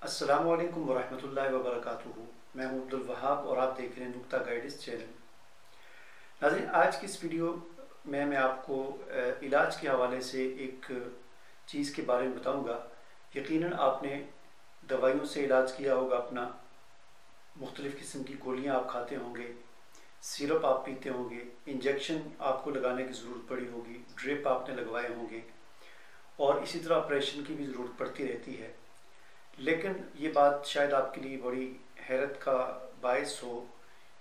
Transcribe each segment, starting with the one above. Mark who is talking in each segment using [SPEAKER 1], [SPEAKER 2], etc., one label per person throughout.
[SPEAKER 1] السلام علیکم ورحمۃ اللہ وبرکاتہ۔ میں ہوں عبدالوہاب اور آپ دیکھ رہے ہیں نکتہ گائیڈز چینل۔ ناظرین، آج کی اس ویڈیو میں آپ کو علاج کے حوالے سے ایک چیز کے بارے میں بتاؤں گا۔ یقیناً آپ نے دوائیوں سے علاج کیا ہوگا اپنا، مختلف قسم کی گولیاں آپ کھاتے ہوں گے، سیرپ آپ پیتے ہوں گے، انجیکشن آپ کو لگانے کی ضرورت پڑی ہوگی، ڈرپ آپ نے لگوائے ہوں گے، اور اسی طرح آپریشن کی بھی ضرورت پڑتی رہتی ہے۔ لیکن یہ بات شاید آپ کے لیے بڑی حیرت کا باعث ہو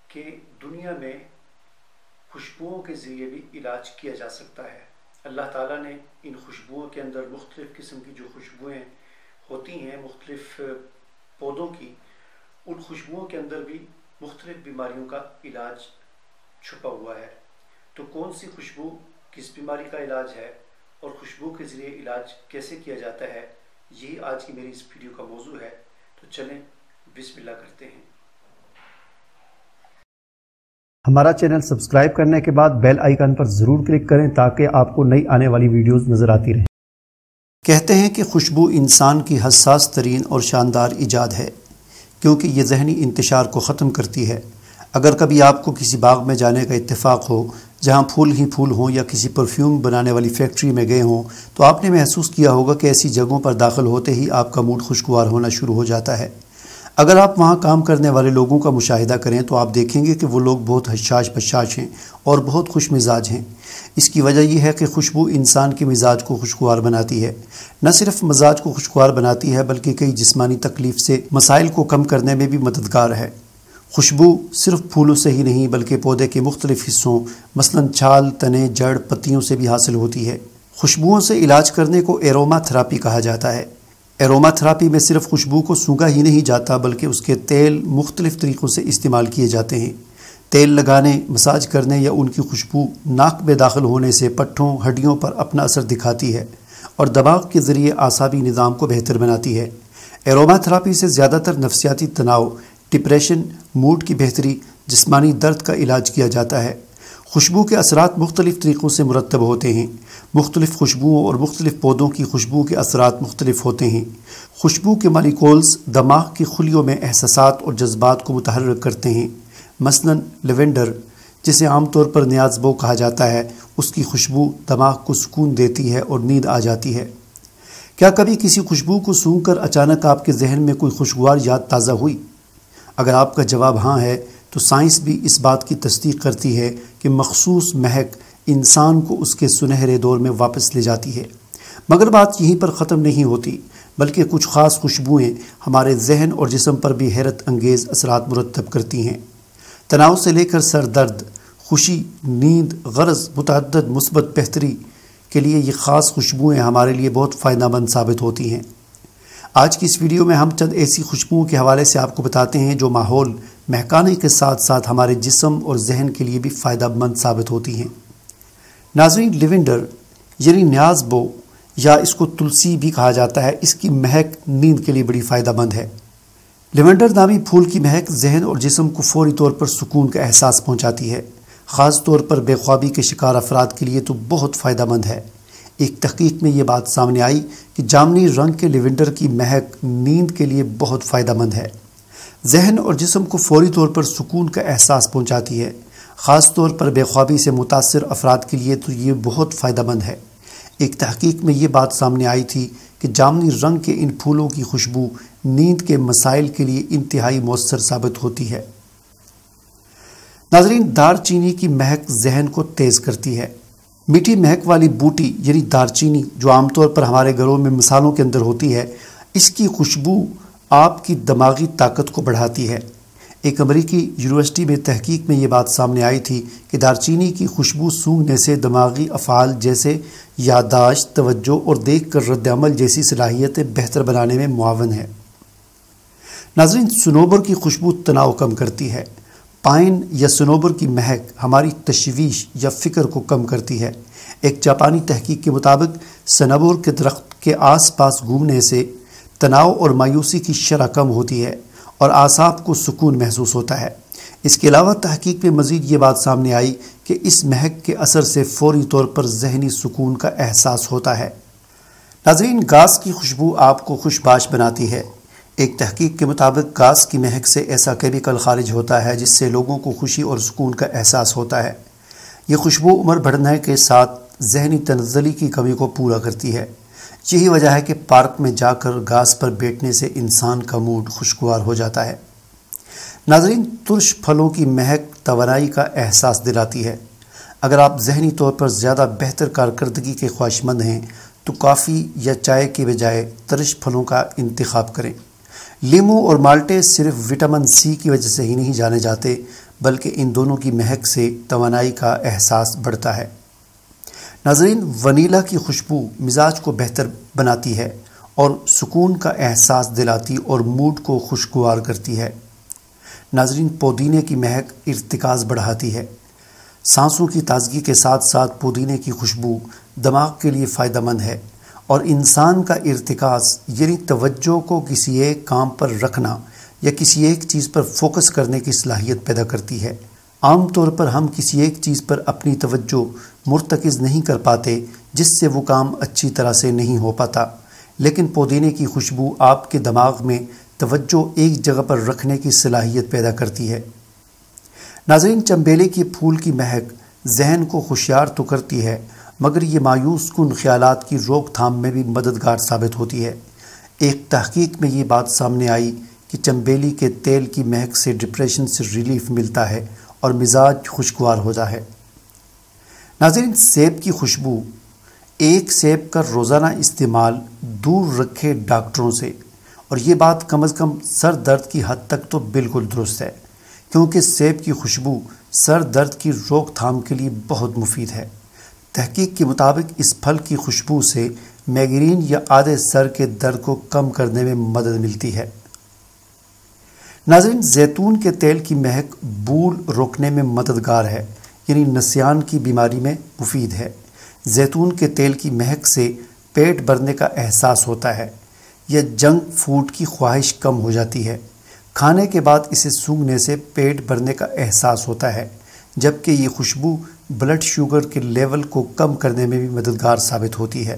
[SPEAKER 1] کہ دنیا میں خوشبوؤں کے ذریعے بھی علاج کیا جا سکتا ہے۔ اللہ تعالیٰ نے ان خوشبوؤں کے اندر مختلف قسم کی جو خوشبوئیں ہوتی ہیں مختلف پودوں کی، ان خوشبوؤں کے اندر بھی مختلف بیماریوں کا علاج چھپا ہوا ہے۔ تو کون سی خوشبو کس بیماری کا علاج ہے اور خوشبو کے ذریعے علاج کیسے کیا جاتا ہے، یہی آج کی میری اس ویڈیو کا موضوع ہے۔ تو چلیں بسم اللہ کرتے ہیں۔
[SPEAKER 2] ہمارا چینل سبسکرائب کرنے کے بعد بیل آئیکن پر ضرور کلک کریں تاکہ آپ کو نئی آنے والی ویڈیوز نظر آتی رہیں۔
[SPEAKER 3] کہتے ہیں کہ خوشبو انسان کی حساس ترین اور شاندار ایجاد ہے، کیونکہ یہ ذہنی انتشار کو ختم کرتی ہے۔ اگر کبھی آپ کو کسی باغ میں جانے کا اتفاق ہو جہاں پھول ہی پھول ہوں، یا کسی پرفیوم بنانے والی فیکٹری میں گئے ہوں، تو آپ نے محسوس کیا ہوگا کہ ایسی جگہوں پر داخل ہوتے ہی آپ کا موڈ خوشگوار ہونا شروع ہو جاتا ہے۔ اگر آپ وہاں کام کرنے والے لوگوں کا مشاہدہ کریں تو آپ دیکھیں گے کہ وہ لوگ بہت حشاش بشاش ہیں اور بہت خوش مزاج ہیں۔ اس کی وجہ یہ ہے کہ خوشبو انسان کے مزاج کو خوشگوار بناتی ہے۔ نہ صرف مزاج کو خوشگوار بناتی ہے بلکہ کئی جسمانی تکلیف سے مسائل کو کم کرنے میں بھی مددگار ہے۔ خوشبو صرف پھولوں سے ہی نہیں بلکہ پودے کے مختلف حصوں مثلاً چھال، تنے، جڑ، پتیوں سے بھی حاصل ہوتی ہے۔ خوشبوؤں سے علاج کرنے کو ایروما تھراپی کہا جاتا ہے۔ ایروما تھراپی میں صرف خوشبو کو سونگھا ہی نہیں جاتا بلکہ اس کے تیل مختلف طریقوں سے استعمال کیے جاتے ہیں۔ تیل لگانے، مساج کرنے یا ان کی خوشبو ناک میں داخل ہونے سے پٹھوں، ہڈیوں پر اپنا اثر دکھاتی ہے اور دماغ کے ذریعے اعصابی نظام کو بہتر بناتی ہے۔ ایروما تھراپی سے زیادہ تر نفسیاتی تناؤ، ڈپریشن، موڈ کی بہتری، جسمانی درد کا علاج کیا جاتا ہے۔ خوشبو کے اثرات مختلف طریقوں سے مرتب ہوتے ہیں۔ مختلف خوشبوؤں اور مختلف پودوں کی خوشبو کے اثرات مختلف ہوتے ہیں۔ خوشبو کے مالیکولز دماغ کی خلیوں میں احساسات اور جذبات کو متحرک کرتے ہیں۔ مثلاً لیونڈر، جسے عام طور پر نیازبو کہا جاتا ہے، اس کی خوشبو دماغ کو سکون دیتی ہے اور نیند آ جاتی ہے۔ کیا کبھی کسی خوشبو کو سونگھ کر اچانک آپ کے ذہن میں کوئی خوشگوار یاد تازہ ہوئی؟ اگر آپ کا جواب ہاں ہے تو سائنس بھی اس بات کی تصدیق کرتی ہے کہ مخصوص مہک انسان کو اس کے سنہرے دور میں واپس لے جاتی ہے۔ مگر بات یہیں پر ختم نہیں ہوتی بلکہ کچھ خاص خوشبوئیں ہمارے ذہن اور جسم پر بھی حیرت انگیز اثرات مرتب کرتی ہیں۔ تناؤ سے لے کر سر درد، خوشی، نیند، غرض، متعدد مثبت بہتری کے لیے یہ خاص خوشبوئیں ہمارے لیے بہت فائدہ مند ثابت ہوتی ہیں۔ آج کی اس ویڈیو میں ہم چند ایسی خوشبوؤں کے حوالے سے آپ کو بتاتے ہیں جو ماحول مہکانے کے ساتھ ساتھ ہمارے جسم اور ذہن کے لیے بھی فائدہ مند ثابت ہوتی ہیں۔ ناظرین، لیونڈر یعنی نیازبو یا اس کو تلسی بھی کہا جاتا ہے، اس کی مہک نیند کے لیے بڑی فائدہ مند ہے۔ لیونڈر نامی پھول کی مہک ذہن اور جسم کو فوری طور پر سکون کا احساس پہنچاتی ہے۔ خاص طور پر بے خوابی کے شکار افراد کے لیے تو بہت فائدہ مند ہے۔ ایک تحقیق میں یہ بات سامنے آئی کہ جامنی رنگ کے لیونڈر کی مہک نیند کے لیے بہت فائدہ مند ہے۔ ذہن اور جسم کو فوری طور پر سکون کا احساس پہنچاتی ہے۔ خاص طور پر بے خوابی سے متاثر افراد کے لیے تو یہ بہت فائدہ مند ہے۔ ایک تحقیق میں یہ بات سامنے آئی تھی کہ جامنی رنگ کے ان پھولوں کی خوشبو نیند کے مسائل کے لیے انتہائی مؤثر ثابت ہوتی ہے۔ ناظرین، دار چینی کی مہک ذہن کو تیز کرتی ہے۔ میٹھی مہک والی بوٹی یعنی دار چینی جو عام طور پر ہمارے گھروں میں مثالوں کے اندر ہوتی ہے، اس کی خوشبو آپ کی دماغی طاقت کو بڑھاتی ہے۔ ایک امریکی یونیورسٹی میں تحقیق میں یہ بات سامنے آئی تھی کہ دار چینی کی خوشبو سونگھنے سے دماغی افعال جیسے یادداشت، توجہ اور دیکھ کر رد عمل جیسی صلاحیتیں بہتر بنانے میں معاون ہے۔ ناظرین، صنوبر کی خوشبو تناؤ کم کرتی ہے۔ پائن یا صنوبر کی مہک ہماری تشویش یا فکر کو کم کرتی ہے۔ ایک جاپانی تحقیق کے مطابق صنوبر کے درخت کے آس پاس گھومنے سے تناؤ اور مایوسی کی شرح کم ہوتی ہے اور اعصاب کو سکون محسوس ہوتا ہے۔ اس کے علاوہ تحقیق میں مزید یہ بات سامنے آئی کہ اس مہک کے اثر سے فوری طور پر ذہنی سکون کا احساس ہوتا ہے۔ ناظرین، گھاس کی خوشبو آپ کو خوشباش بناتی ہے۔ ایک تحقیق کے مطابق گھاس کی مہک سے ایسا کیمیکل خارج ہوتا ہے جس سے لوگوں کو خوشی اور سکون کا احساس ہوتا ہے۔ یہ خوشبو عمر بڑھنے کے ساتھ ذہنی تنزلی کی کمی کو پورا کرتی ہے۔ یہی وجہ ہے کہ پارک میں جا کر گھاس پر بیٹھنے سے انسان کا موڈ خوشگوار ہو جاتا ہے۔ ناظرین، ترش پھلوں کی مہک توانائی کا احساس دلاتی ہے۔ اگر آپ ذہنی طور پر زیادہ بہتر کارکردگی کے خواہشمند ہیں تو کافی یا چائے کے بجائے ترش پھلوں کا انتخاب کریں۔ لیمو اور مالٹے صرف وٹامن سی کی وجہ سے ہی نہیں جانے جاتے، بلکہ ان دونوں کی مہک سے توانائی کا احساس بڑھتا ہے۔ ناظرین، ونیلا کی خوشبو مزاج کو بہتر بناتی ہے اور سکون کا احساس دلاتی اور موڈ کو خوشگوار کرتی ہے۔ ناظرین، پودینے کی مہک ارتکاز بڑھاتی ہے۔ سانسوں کی تازگی کے ساتھ ساتھ پودینے کی خوشبو دماغ کے لیے فائدہ مند ہے اور انسان کا ارتکاز یعنی توجہ کو کسی ایک کام پر رکھنا یا کسی ایک چیز پر فوکس کرنے کی صلاحیت پیدا کرتی ہے۔ عام طور پر ہم کسی ایک چیز پر اپنی توجہ مرتکز نہیں کر پاتے جس سے وہ کام اچھی طرح سے نہیں ہو پاتا، لیکن پودینے کی خوشبو آپ کے دماغ میں توجہ ایک جگہ پر رکھنے کی صلاحیت پیدا کرتی ہے۔ ناظرین، چنبیلے کے پھول کی مہک ذہن کو ہوشیار تو کرتی ہے مگر یہ مایوس کن خیالات کی روک تھام میں بھی مددگار ثابت ہوتی ہے۔ ایک تحقیق میں یہ بات سامنے آئی کہ چنبیلی کے تیل کی مہک سے ڈپریشن سے ریلیف ملتا ہے اور مزاج خوشگوار ہوتا ہے۔ ناظرین، سیب کی خوشبو، ایک سیب کا روزانہ استعمال دور رکھے ڈاکٹروں سے، اور یہ بات کم از کم سر درد کی حد تک تو بالکل درست ہے، کیونکہ سیب کی خوشبو سر درد کی روک تھام کے لیے بہت مفید ہے۔ تحقیق کے مطابق اس پھل کی خوشبو سے میگرین یا آدھے سر کے درد کو کم کرنے میں مدد ملتی ہے۔ ناظرین، زیتون کے تیل کی مہک بھول روکنے میں مددگار ہے، یعنی نسیان کی بیماری میں مفید ہے۔ زیتون کے تیل کی مہک سے پیٹ بھرنے کا احساس ہوتا ہے یا جنک فوڈ کی خواہش کم ہو جاتی ہے۔ کھانے کے بعد اسے سونگھنے سے پیٹ بھرنے کا احساس ہوتا ہے، جبکہ یہ خوشبو بلڈ شوگر کے لیول کو کم کرنے میں بھی مددگار ثابت ہوتی ہے۔